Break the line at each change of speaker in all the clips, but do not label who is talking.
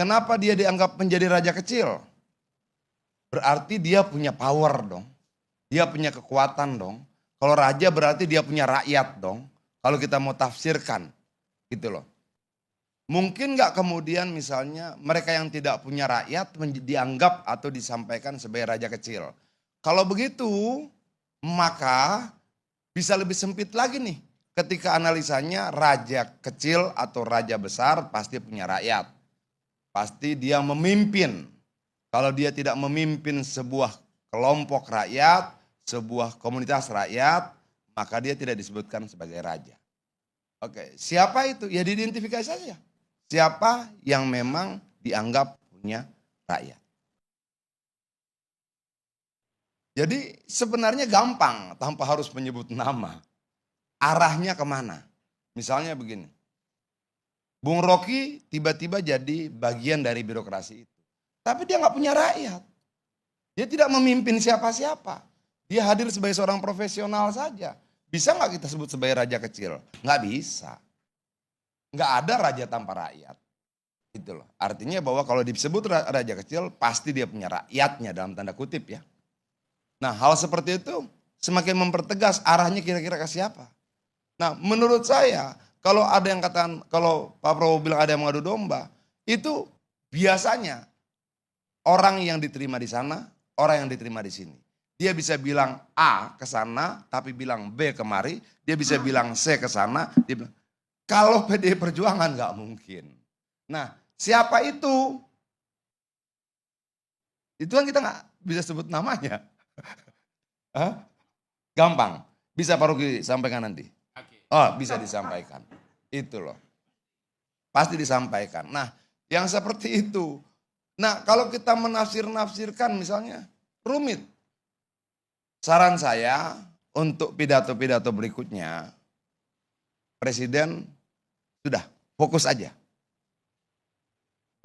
Kenapa dia dianggap menjadi raja kecil? Berarti dia punya power dong. Dia punya kekuatan dong. Kalau raja berarti dia punya rakyat dong. Kalau kita mau tafsirkan gitu loh. Mungkin nggak kemudian misalnya mereka yang tidak punya rakyat dianggap atau disampaikan sebagai raja kecil. Kalau begitu maka bisa lebih sempit lagi nih. Ketika analisanya raja kecil atau raja besar pasti punya rakyat. Pasti dia memimpin. Kalau dia tidak memimpin sebuah kelompok rakyat, sebuah komunitas rakyat, maka dia tidak disebutkan sebagai raja. Oke, siapa itu? Ya diidentifikasi saja. Siapa yang memang dianggap punya rakyat. Jadi sebenarnya gampang tanpa harus menyebut nama. Arahnya kemana? Misalnya begini. Bung Rocky tiba-tiba jadi bagian dari birokrasi itu. Tapi dia nggak punya rakyat. Dia tidak memimpin siapa-siapa. Dia hadir sebagai seorang profesional saja. Bisa nggak kita sebut sebagai raja kecil? Nggak bisa. Nggak ada raja tanpa rakyat. Gitu loh. Artinya bahwa kalau disebut raja kecil pasti dia punya rakyatnya dalam tanda kutip ya. Nah hal seperti itu semakin mempertegas arahnya kira-kira ke siapa. Nah menurut saya kalau ada yang katakan, kalau Pak Prabowo bilang ada yang mengadu domba, itu biasanya orang yang diterima di sana, orang yang diterima di sini. Dia bisa bilang A ke sana, tapi bilang B kemari. Dia bisa bilang C ke sana. Dia bilang, kalau PDI Perjuangan nggak mungkin. Nah, siapa itu? Itu kan kita nggak bisa sebut namanya. Hah? Gampang. Bisa Pak Ruki sampaikan nanti. Oh, bisa disampaikan. Itu loh. Pasti disampaikan. Nah, yang seperti itu. Nah, kalau kita menafsir-nafsirkan misalnya, rumit. Saran saya untuk pidato-pidato berikutnya, Presiden sudah fokus aja.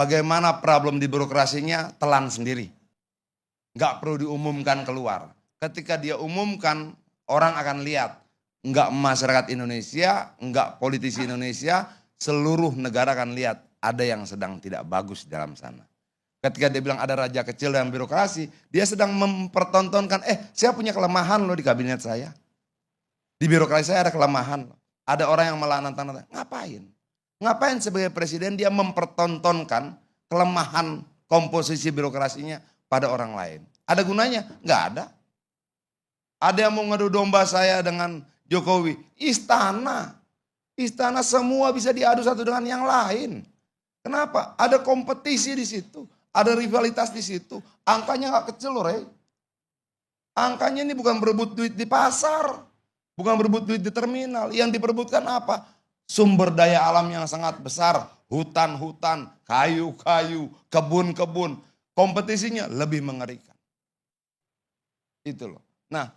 Bagaimana problem di birokrasinya telan sendiri. Nggak perlu diumumkan keluar. Ketika dia umumkan, orang akan lihat. Enggak masyarakat Indonesia, enggak politisi Indonesia, seluruh negara akan lihat ada yang sedang tidak bagus dalam sana. Ketika dia bilang ada raja kecil dalam birokrasi, dia sedang mempertontonkan, saya punya kelemahan loh di kabinet saya. Di birokrasi saya ada kelemahan. Ada orang yang malah nantang-nantang, ngapain? Ngapain sebagai presiden dia mempertontonkan kelemahan komposisi birokrasinya pada orang lain? Ada gunanya? Enggak ada. Ada yang mau ngadu domba saya dengan Jokowi, istana semua bisa diadu satu dengan yang lain. Kenapa? Ada kompetisi di situ, ada rivalitas di situ. Angkanya nggak kecil loh, Rey. Angkanya ini bukan berebut duit di pasar, bukan berebut duit di terminal. Yang diperebutkan apa? Sumber daya alam yang sangat besar, hutan-hutan, kayu-kayu, kebun-kebun. Kompetisinya lebih mengerikan. Itu loh. Nah,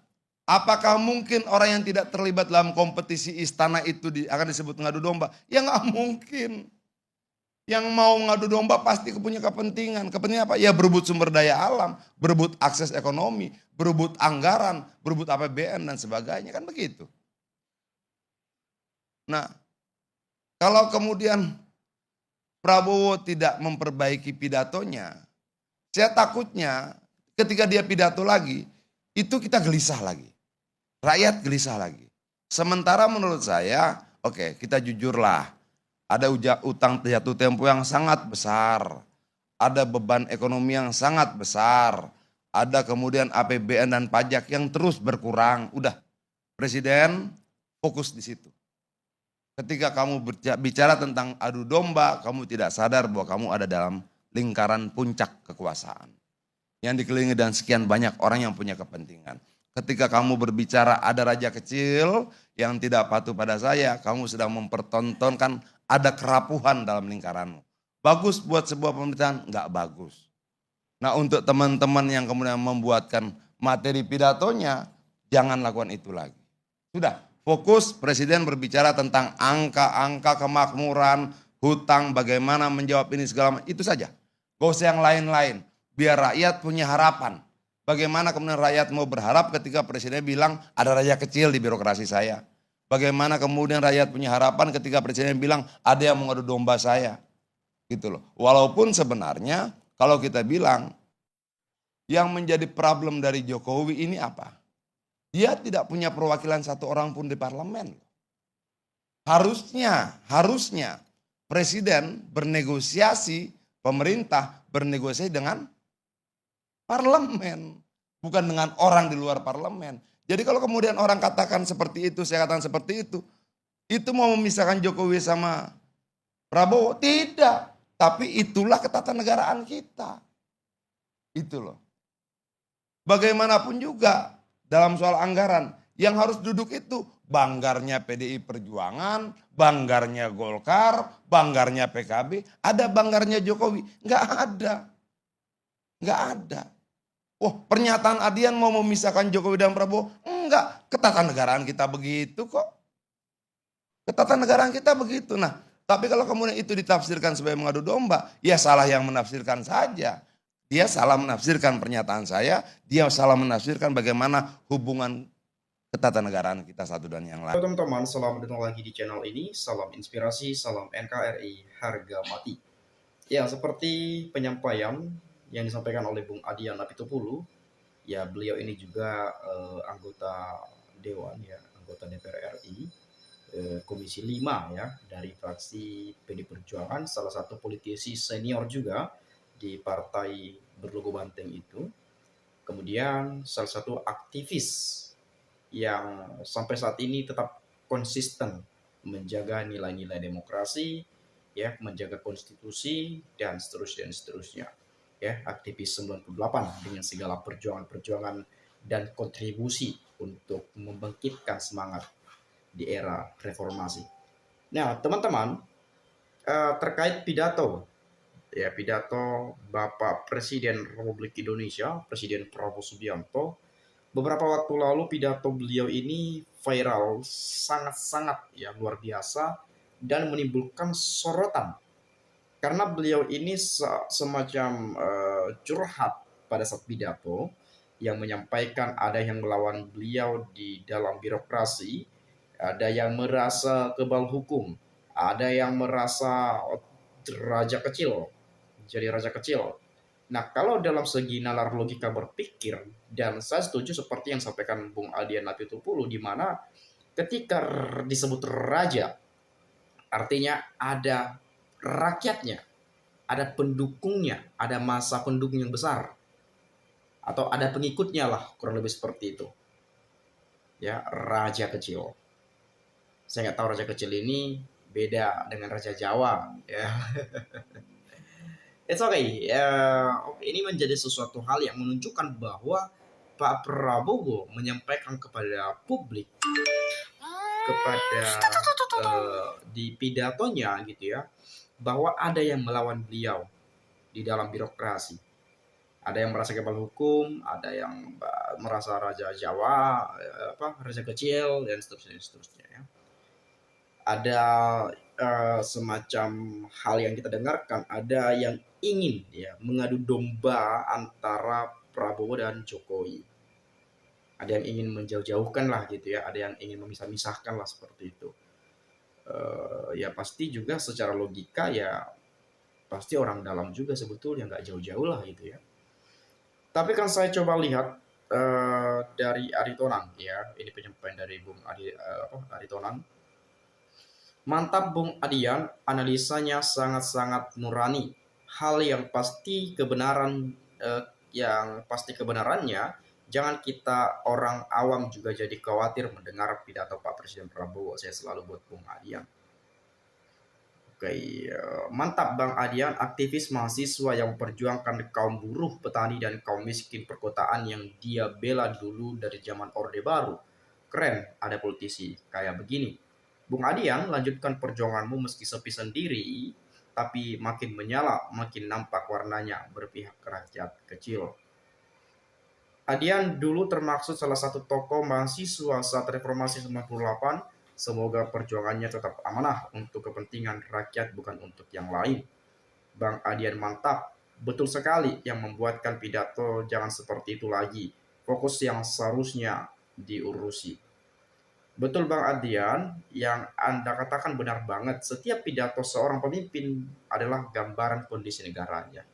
apakah mungkin orang yang tidak terlibat dalam kompetisi istana itu akan disebut ngadu domba? Ya nggak mungkin. Yang mau ngadu domba pasti punya kepentingan. Kepentingan apa? Ya berebut sumber daya alam, berebut akses ekonomi, berebut anggaran, berebut APBN dan sebagainya. Kan begitu. Nah, kalau kemudian Prabowo tidak memperbaiki pidatonya, saya takutnya ketika dia pidato lagi, itu kita gelisah lagi. Rakyat gelisah lagi. Sementara menurut saya, oke, kita jujurlah. Ada utang jatuh tempo yang sangat besar. Ada beban ekonomi yang sangat besar. Ada kemudian APBN dan pajak yang terus berkurang. Udah, Presiden fokus di situ. Ketika kamu bicara tentang adu domba, kamu tidak sadar bahwa kamu ada dalam lingkaran puncak kekuasaan. Yang dikelilingi dan sekian banyak orang yang punya kepentingan. Ketika kamu berbicara ada raja kecil yang tidak patuh pada saya, kamu sedang mempertontonkan ada kerapuhan dalam lingkaranmu. Bagus buat sebuah pemerintahan? Enggak bagus. Nah untuk teman-teman yang kemudian membuatkan materi pidatonya, jangan lakukan itu lagi. Sudah, fokus Presiden berbicara tentang angka-angka kemakmuran, hutang, bagaimana menjawab ini segala macam, itu saja. Gak usah yang lain-lain, biar rakyat punya harapan. Bagaimana kemudian rakyat mau berharap ketika Presiden bilang ada raja kecil di birokrasi saya. Bagaimana kemudian rakyat punya harapan ketika Presiden bilang ada yang mengadu domba saya. gitu loh. Walaupun sebenarnya kalau kita bilang yang menjadi problem dari Jokowi ini apa? Dia tidak punya perwakilan satu orang pun di parlemen. Harusnya presiden bernegosiasi, pemerintah bernegosiasi dengan parlemen, bukan dengan orang di luar parlemen. Jadi kalau kemudian orang katakan seperti itu, saya katakan seperti itu mau memisahkan Jokowi sama Prabowo? Tidak. Tapi itulah ketatanegaraan kita. Itu loh. Bagaimanapun juga dalam soal anggaran, yang harus duduk itu banggarnya PDI Perjuangan, banggarnya Golkar, banggarnya PKB, ada banggarnya Jokowi? Enggak ada. Enggak ada. Wah, pernyataan Adian mau memisahkan Jokowi dan Prabowo? Enggak, ketatanegaraan kita begitu kok. Ketatanegaraan kita begitu. Nah, tapi kalau kemudian itu ditafsirkan sebagai mengadu domba, ya salah yang menafsirkan saja. Dia salah menafsirkan pernyataan saya, dia salah menafsirkan bagaimana hubungan ketatanegaraan kita satu dan yang lain.
Halo teman-teman, selamat datang lagi di channel ini. Salam inspirasi, salam NKRI, harga mati. Ya, seperti penyampaian yang disampaikan oleh Bung Adian Apitupulu, ya beliau ini juga anggota Dewan, ya anggota DPR RI, Komisi 5 ya, dari fraksi PD Perjuangan, salah satu politisi senior juga di partai berlogo banteng itu. Kemudian salah satu aktivis yang sampai saat ini tetap konsisten menjaga nilai-nilai demokrasi, ya, menjaga konstitusi dan seterusnya. Ya, aktivis 98 dengan segala perjuangan-perjuangan dan kontribusi untuk membangkitkan semangat di era reformasi. Nah, teman-teman, terkait pidato, ya pidato Bapak Presiden Republik Indonesia, Presiden Prabowo Subianto, beberapa waktu lalu pidato beliau ini viral, sangat-sangat ya luar biasa dan menimbulkan sorotan karena beliau ini semacam curhat pada saat pidato yang menyampaikan ada yang melawan beliau di dalam birokrasi, ada yang merasa kebal hukum, ada yang merasa raja kecil, jadi raja kecil. Nah, kalau dalam segi nalar logika berpikir, dan saya setuju seperti yang disampaikan Bung Adian Apitupulu, di mana ketika disebut raja, artinya ada rakyatnya, ada pendukungnya, ada masa pendukung yang besar, atau ada pengikutnya lah, kurang lebih seperti itu. Ya, raja kecil. Saya nggak tahu raja kecil ini beda dengan raja Jawa, ya. It's okay. Ini menjadi sesuatu hal yang menunjukkan bahwa Pak Prabowo menyampaikan kepada publik, kepada di pidatonya gitu ya, bahwa ada yang melawan beliau di dalam birokrasi. Ada yang merasa kebal hukum, ada yang merasa raja Jawa, raja kecil dan seterusnya ya. Ada semacam hal yang kita dengarkan, ada yang ingin ya mengadu domba antara Prabowo dan Jokowi. Ada yang ingin menjauh-jauhkan lah gitu ya, ada yang ingin memisah-misahkan lah seperti itu. Ya pasti juga secara logika ya pasti orang dalam juga sebetulnya nggak jauh-jauh lah gitu ya. Tapi kan saya coba lihat dari Aritonang ya, ini penyampaian dari Bung Aritonang. Mantap Bung Adian, analisanya sangat-sangat nurani. Hal yang pasti kebenarannya, jangan kita orang awam juga jadi khawatir mendengar pidato Pak Presiden Prabowo. Saya selalu buat Bung Adian. Oke, mantap Bang Adian, aktivis mahasiswa yang memperjuangkan kaum buruh, petani, dan kaum miskin perkotaan yang dia bela dulu dari zaman Orde Baru. Keren, ada politisi kayak begini. Bung Adian, lanjutkan perjuanganmu meski sepi sendiri, tapi makin menyala, makin nampak warnanya berpihak ke rakyat kecil. Adian dulu termaksud salah satu tokoh mahasiswa saat reformasi 98. Semoga perjuangannya tetap amanah untuk kepentingan rakyat, bukan untuk yang lain. Bang Adian mantap, betul sekali yang membuatkan pidato jangan seperti itu lagi. Fokus yang seharusnya diurusi. Betul Bang Adian, yang Anda katakan benar banget. Setiap pidato seorang pemimpin adalah gambaran kondisi negaranya.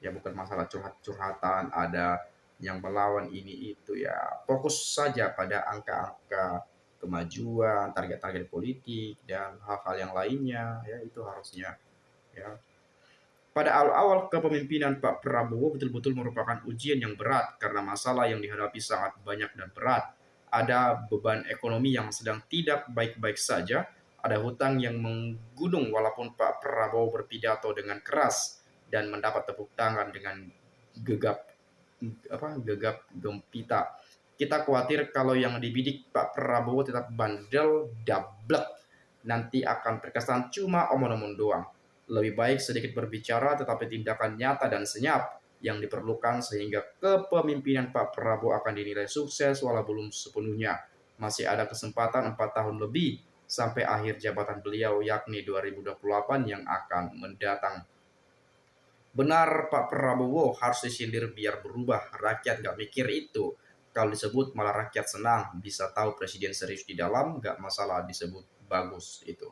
Ya bukan masalah curhat-curhatan, ada yang melawan ini itu ya. Fokus saja pada angka-angka kemajuan, target-target politik dan hal-hal yang lainnya ya itu harusnya ya. Pada awal-awal kepemimpinan Pak Prabowo betul-betul merupakan ujian yang berat karena masalah yang dihadapi sangat banyak dan berat. Ada beban ekonomi yang sedang tidak baik-baik saja, ada hutang yang menggunung walaupun Pak Prabowo berpidato dengan keras dan mendapat tepuk tangan dengan gegap gegap gempita. Kita khawatir kalau yang dibidik Pak Prabowo tetap bandel, dablek, nanti akan terkesan cuma omong-omong doang. Lebih baik sedikit berbicara tetapi tindakan nyata dan senyap yang diperlukan sehingga kepemimpinan Pak Prabowo akan dinilai sukses walau belum sepenuhnya. Masih ada kesempatan 4 tahun lebih sampai akhir jabatan beliau yakni 2028 yang akan mendatang. Benar Pak Prabowo harus disindir biar berubah. Rakyat gak mikir itu. Kalau disebut malah rakyat senang. Bisa tahu presiden serius di dalam, gak masalah disebut bagus itu.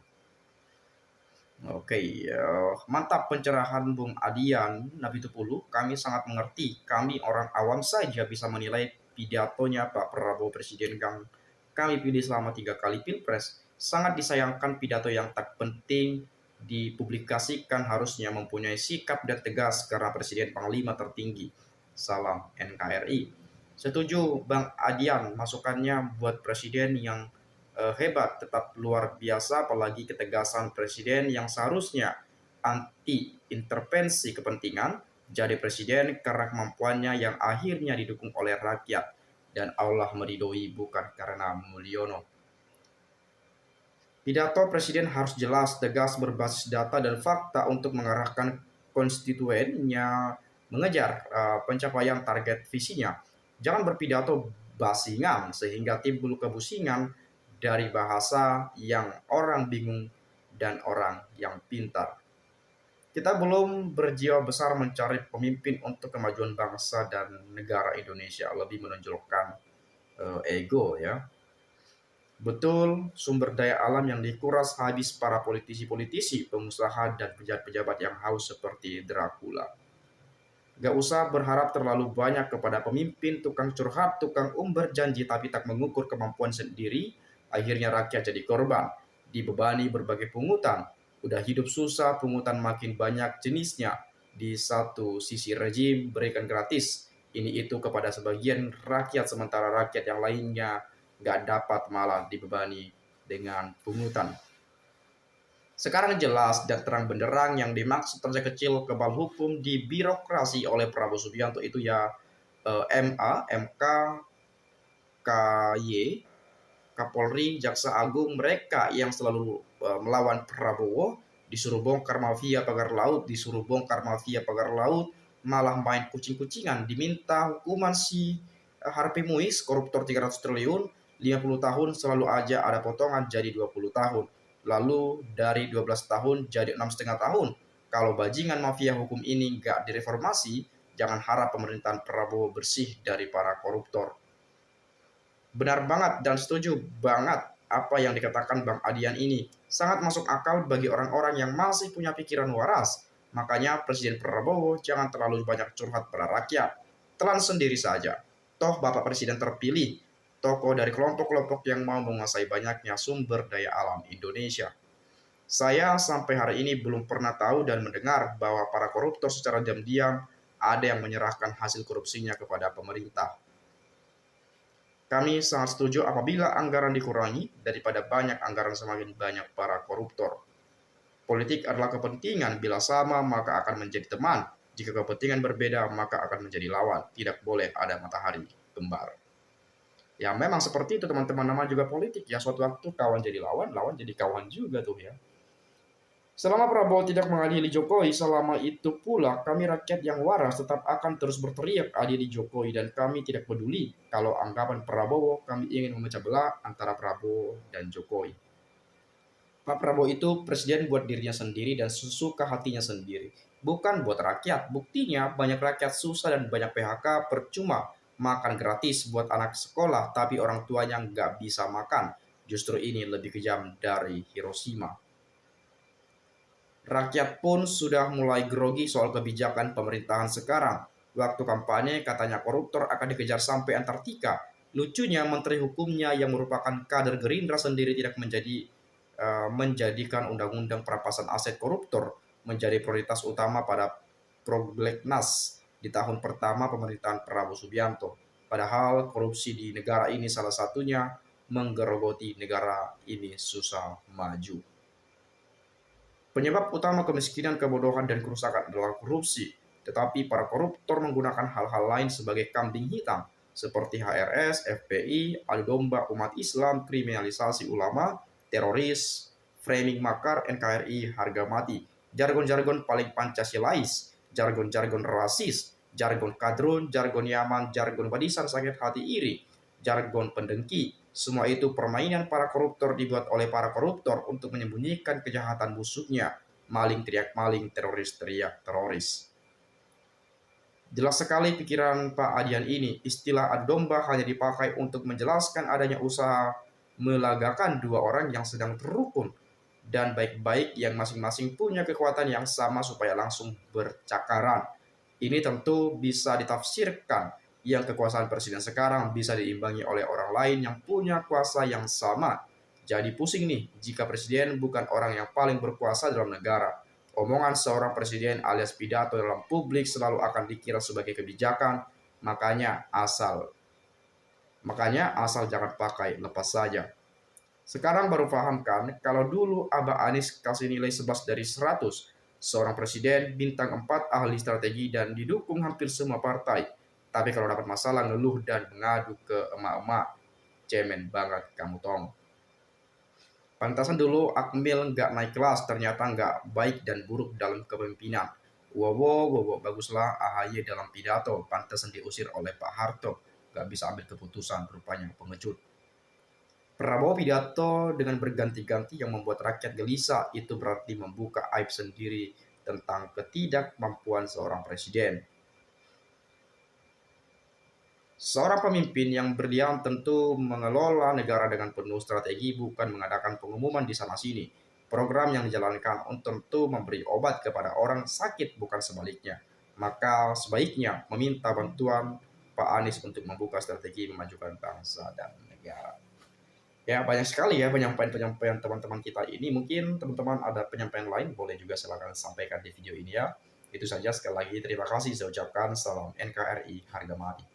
Oke, mantap pencerahan Bung Adian Nabi Tupulu. Kami sangat mengerti. Kami orang awam saja bisa menilai pidatonya Pak Prabowo Presiden yang kami pilih selama 3 kali Pilpres. Sangat disayangkan pidato yang tak penting dipublikasikan harusnya mempunyai sikap dan tegas karena Presiden Panglima tertinggi. Salam NKRI. Setuju Bang Adian, masukannya buat Presiden yang hebat, tetap luar biasa, apalagi ketegasan presiden yang seharusnya anti intervensi kepentingan, jadi presiden karena kemampuannya yang akhirnya didukung oleh rakyat dan Allah meridhoi bukan karena Mulyono. Pidato presiden harus jelas, tegas, berbasis data dan fakta untuk mengarahkan konstituennya mengejar pencapaian target visinya. Jangan berpidato basingan sehingga timbul kebusingan dari bahasa yang orang bingung dan orang yang pintar. Kita belum berjiwa besar mencari pemimpin untuk kemajuan bangsa dan negara Indonesia, lebih menonjolkan ego ya. Betul, sumber daya alam yang dikuras habis para politisi-politisi, pengusaha, dan pejabat-pejabat yang haus seperti Dracula. Gak usah berharap terlalu banyak kepada pemimpin, tukang curhat, tukang umbar janji tapi tak mengukur kemampuan sendiri, akhirnya rakyat jadi korban, dibebani berbagai pungutan. Udah hidup susah, pungutan makin banyak jenisnya. Di satu sisi rejim berikan gratis, ini itu kepada sebagian rakyat, sementara rakyat yang lainnya gak dapat malah dibebani dengan pungutan. Sekarang jelas dan terang benderang yang dimaksud raja kecil kebal hukum di birokrasi oleh Prabowo Subianto itu ya MA, MK, KY, Kapolri, Jaksa Agung, mereka yang selalu melawan Prabowo, disuruh bongkar mafia pagar laut, disuruh bongkar mafia pagar laut, malah main kucing-kucingan, diminta hukuman si Harvey Muiz, koruptor 300 triliun, 50 tahun selalu aja ada potongan jadi 20 tahun. Lalu dari 12 tahun jadi 6,5 tahun. Kalau bajingan mafia hukum ini nggak direformasi, jangan harap pemerintahan Prabowo bersih dari para koruptor. Benar banget dan setuju banget apa yang dikatakan Bang Adian ini. Sangat masuk akal bagi orang-orang yang masih punya pikiran waras. Makanya Presiden Prabowo jangan terlalu banyak curhat pada rakyat. Telan sendiri saja. Toh Bapak Presiden terpilih, tokoh dari kelompok-kelompok yang mau menguasai banyaknya sumber daya alam Indonesia. Saya sampai hari ini belum pernah tahu dan mendengar bahwa para koruptor secara diam-diam ada yang menyerahkan hasil korupsinya kepada pemerintah. Kami sangat setuju apabila anggaran dikurangi daripada banyak anggaran semakin banyak para koruptor. Politik adalah kepentingan, bila sama maka akan menjadi teman, jika kepentingan berbeda maka akan menjadi lawan. Tidak boleh ada matahari kembar. Ya memang seperti itu teman-teman, nama juga politik ya, suatu waktu kawan jadi lawan, lawan jadi kawan juga tuh ya. Selama Prabowo tidak mengadili Jokowi, selama itu pula kami rakyat yang waras tetap akan terus berteriak adili Jokowi dan kami tidak peduli kalau anggapan Prabowo kami ingin memecah belah antara Prabowo dan Jokowi. Pak Prabowo itu presiden buat dirinya sendiri dan sesuka hatinya sendiri. Bukan buat rakyat. Buktinya banyak rakyat susah dan banyak PHK percuma. makan gratis buat anak sekolah, tapi orang tuanya nggak bisa makan. Justru ini lebih kejam dari Hiroshima. Rakyat pun sudah mulai grogi soal kebijakan pemerintahan sekarang. Waktu kampanye katanya koruptor akan dikejar sampai Antartika. Lucunya Menteri Hukumnya yang merupakan kader Gerindra sendiri tidak menjadikan undang-undang perampasan aset koruptor menjadi prioritas utama pada prolegnas di tahun pertama pemerintahan Prabowo Subianto. Padahal korupsi di negara ini salah satunya menggerogoti negara ini susah maju. Penyebab utama kemiskinan, kebodohan, dan kerusakan adalah korupsi, tetapi para koruptor menggunakan hal-hal lain sebagai kambing hitam, seperti HRS, FPI, adu domba umat Islam, kriminalisasi ulama, teroris, framing makar NKRI harga mati, jargon-jargon paling Pancasilais, jargon-jargon rasis, jargon kadrun, jargon Yaman, jargon badisan sakit hati iri, jargon pendengki. Semua itu permainan para koruptor dibuat oleh para koruptor untuk menyembunyikan kejahatan busuknya. Maling teriak maling, teroris teriak teroris. Jelas sekali pikiran Pak Adian ini. Istilah adu domba hanya dipakai untuk menjelaskan adanya usaha melagakan dua orang yang sedang terukun dan baik-baik yang masing-masing punya kekuatan yang sama supaya langsung bercakaran. Ini tentu bisa ditafsirkan yang kekuasaan presiden sekarang bisa diimbangi oleh orang lain yang punya kuasa yang sama. Jadi pusing nih jika presiden bukan orang yang paling berkuasa dalam negara. Omongan seorang presiden alias pidato dalam publik selalu akan dikira sebagai kebijakan, makanya asal jangan pakai, lepas saja. Sekarang baru paham kan, kalau dulu Abah Anies kasih nilai 11 dari 100, seorang presiden, bintang 4, ahli strategi, dan didukung hampir semua partai. Tapi kalau dapat masalah, ngeluh dan mengadu ke emak-emak, cemen banget kamu tong. Pantasan dulu Akmil nggak naik kelas, ternyata nggak baik dan buruk dalam kepemimpinan. Wow, baguslah AHY dalam pidato, pantasan diusir oleh Pak Harto, nggak bisa ambil keputusan, rupanya pengecut. Prabowo pidato dengan berganti-ganti yang membuat rakyat gelisah, itu berarti membuka aib sendiri tentang ketidakmampuan seorang presiden. Seorang pemimpin yang berdiam tentu mengelola negara dengan penuh strategi, bukan mengadakan pengumuman di sana-sini. Program yang dijalankan tentu memberi obat kepada orang sakit, bukan sebaliknya. Maka sebaiknya meminta bantuan Pak Anies untuk membuka strategi memajukan bangsa dan negara. Ya, banyak sekali ya penyampaian-penyampaian teman-teman kita ini. Mungkin teman-teman ada penyampaian lain, boleh juga silakan sampaikan di video ini ya. Itu saja, sekali lagi terima kasih saya ucapkan. Salam NKRI harga mati.